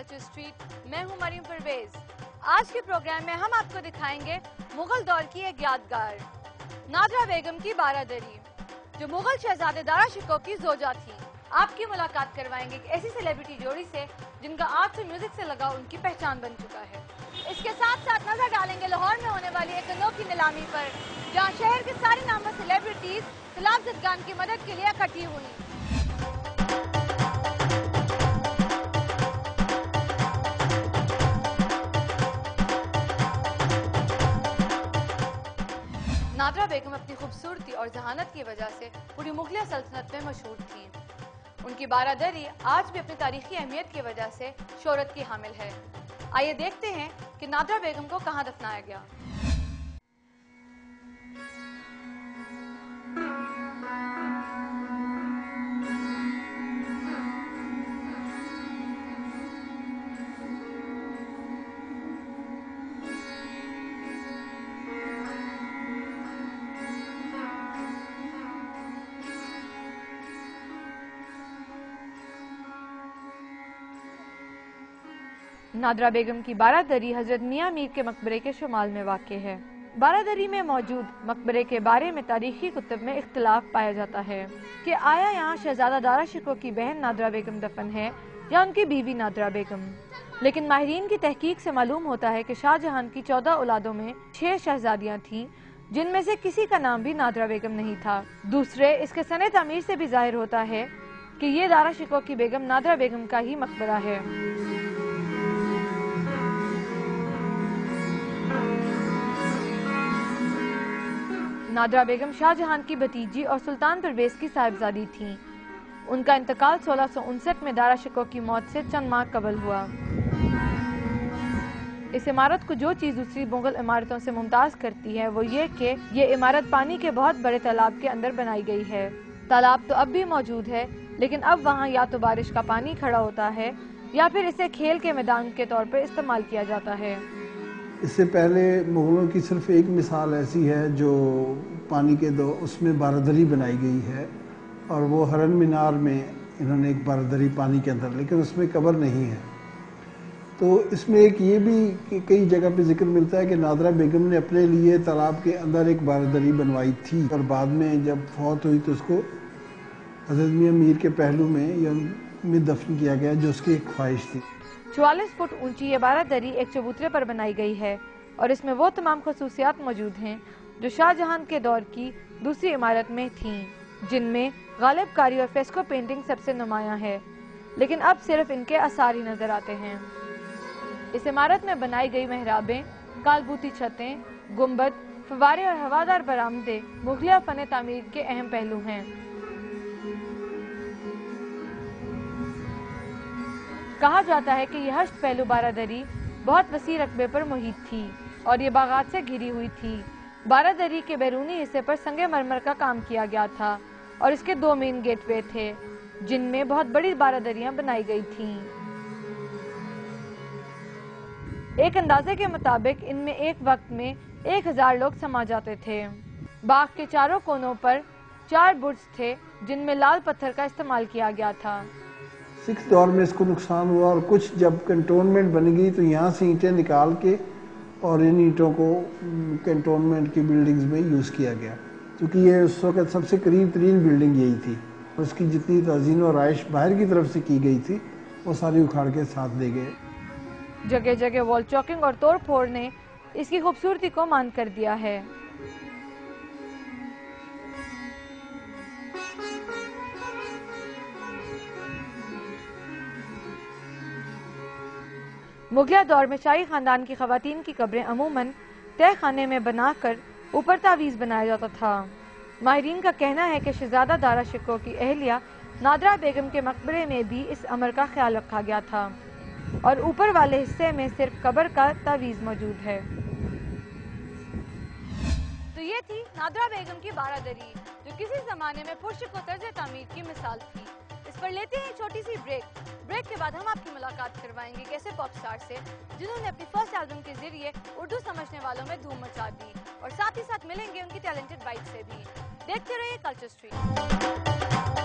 Culture street, میں ہوں مریم پرویز۔ آج کے پروگرام میں ہم آپ کو دکھائیں گے مغل دور کی ایک یادگار نادرہ بیگم کی بارادری، جو مغل شہزادے دارا شکوہ کی زوجہ تھی۔ آپ کی ملاقات کروائیں گے ایک ایسی سیلیبریٹی جوڑی سے جن کا آرٹ سے میوزک سے لگاؤ ان کی پہچان بن چکا ہے۔ اس کے ساتھ ساتھ نظر ڈالیں گے لاہور میں ہونے والی ایک انوکھی نیلامی پر، جہاں شہر کے سارے نامور سیلیبریٹیز سیلاب زدگان کی مدد کے لیے اکٹھی ہوئی۔ نادرہ بیگم اپنی خوبصورتی اور ذہانت کی وجہ سے پوری مغلیہ سلطنت میں مشہور تھیں۔ ان کی بارادری آج بھی اپنی تاریخی اہمیت کی وجہ سے شہرت کی حامل ہے۔ آئیے دیکھتے ہیں کہ نادرہ بیگم کو کہاں دفنایا گیا۔ نادرہ بیگم کی بارادری حضرت میاں میر کے مقبرے کے شمال میں واقع ہے۔ بارادری میں موجود مقبرے کے بارے میں تاریخی کتب میں اختلاف پایا جاتا ہے کہ آیا یہاں شہزادہ دارا شکوہ کی بہن نادرہ بیگم دفن ہے یا ان کی بیوی نادرہ بیگم، لیکن ماہرین کی تحقیق سے معلوم ہوتا ہے کہ شاہ جہان کی 14 اولادوں میں 6 شہزادیاں تھیں، جن میں سے کسی کا نام بھی نادرہ بیگم نہیں تھا۔ دوسرے، اس کے سنِ تعمیر سے بھی ظاہر ہوتا ہے کہ یہ دارا شکوہ کی بیگم نادرہ بیگم کا ہی مقبرہ ہے۔ نادرہ بیگم شاہ جہان کی بھتیجی اور سلطان پرویز کی صاحبزادی تھیں۔ ان کا انتقال 1659 میں دارا شکوہ کی موت سے چند ماہ قبل ہوا۔ اس عمارت کو جو چیز دوسری مغل عمارتوں سے ممتاز کرتی ہے وہ یہ کہ یہ عمارت پانی کے بہت بڑے تالاب کے اندر بنائی گئی ہے۔ تالاب تو اب بھی موجود ہے، لیکن اب وہاں یا تو بارش کا پانی کھڑا ہوتا ہے یا پھر اسے کھیل کے میدان کے طور پر استعمال کیا جاتا ہے۔ اس سے پہلے مغلوں کی صرف ایک مثال ایسی ہے جو پانی کے اس میں بارادری بنائی گئی ہے، اور وہ ہرن مینار میں انہوں نے ایک بارادری پانی کے اندر، لیکن اس میں قبر نہیں ہے۔ تو اس میں ایک یہ بھی کہ کئی جگہ پہ ذکر ملتا ہے کہ نادرہ بیگم نے اپنے لیے تالاب کے اندر ایک بارادری بنوائی تھی، اور بعد میں جب فوت ہوئی تو اس کو حضرت میاں میر کے پہلو میں دفن کیا گیا، جو اس کی ایک خواہش تھی۔ 44 فٹ اونچی یہ بارادری ایک چبوترے پر بنائی گئی ہے، اور اس میں وہ تمام خصوصیات موجود ہیں جو شاہ جہان کے دور کی دوسری عمارت میں تھیں، جن میں غالب کاری اور فریسکو پینٹنگ سب سے نمایاں ہے، لیکن اب صرف ان کے آثار ہی نظر آتے ہیں۔ اس عمارت میں بنائی گئی محرابیں، کالبوتی چھتیں، گنبد، فوارے اور ہوادار برآمدے مغلیہ فن تعمیر کے اہم پہلو ہیں۔ کہا جاتا ہے کہ یہ 8 پہلو بارادری بہت وسیع رقبے پر محیط تھی اور یہ باغات سے گھری ہوئی تھی۔ بارادری کے بیرونی حصے پر سنگ مرمر کا کام کیا گیا تھا اور اس کے 2 مین گیٹ وے تھے، جن میں بہت بڑی بارادریاں بنائی گئی تھیں۔ ایک اندازے کے مطابق ان میں ایک وقت میں 1000 لوگ سما جاتے تھے۔ باغ کے چاروں کونوں پر 4 برج تھے جن میں لال پتھر کا استعمال کیا گیا تھا۔ 6 دور میں اس کو نقصان ہوا، اور کچھ جب کنٹونمنٹ بن گئی تو یہاں سے اینٹیں نکال کے اور ان اینٹوں کو کنٹونمنٹ کی بلڈنگز میں یوز کیا گیا، کیونکہ یہ اس وقت سب سے قریب ترین بلڈنگ یہی تھی۔ اس کی جتنی تزئین و آرائش باہر کی طرف سے کی گئی تھی وہ ساری اکھاڑ کے ساتھ لے گئے۔ جگہ جگہ وال چاکنگ اور توڑ پھوڑ نے اس کی خوبصورتی کو مان کر دیا ہے۔ مغلیہ دور میں شاہی خاندان کی خواتین کی قبریں عموماً تہہ خانے میں بنا کر اوپر تعویذ بنایا جاتا تھا۔ ماہرین کا کہنا ہے کہ شہزادہ دارا شکوہ کی اہلیہ نادرہ بیگم کے مقبرے میں بھی اس امر کا خیال رکھا گیا تھا، اور اوپر والے حصے میں صرف قبر کا تعویذ موجود ہے۔ تو یہ تھی نادرہ بیگم کی بارادری، جو کسی زمانے میں پرشک و طرز تعمیر کی مثال تھی۔ اس پر لیتے ہیں چھوٹی سی بریک کے بعد ہم آپ کی ملاقات کروائیں گے ایک ایسے پاپ سٹار سے جنہوں نے اپنی فرسٹ البم کے ذریعے اردو سمجھنے والوں میں دھوم مچا دی، اور ساتھ ہی ساتھ ملیں گے ان کی ٹیلنٹڈ وائف سے بھی۔ دیکھتے رہیے کلچر اسٹریٹ۔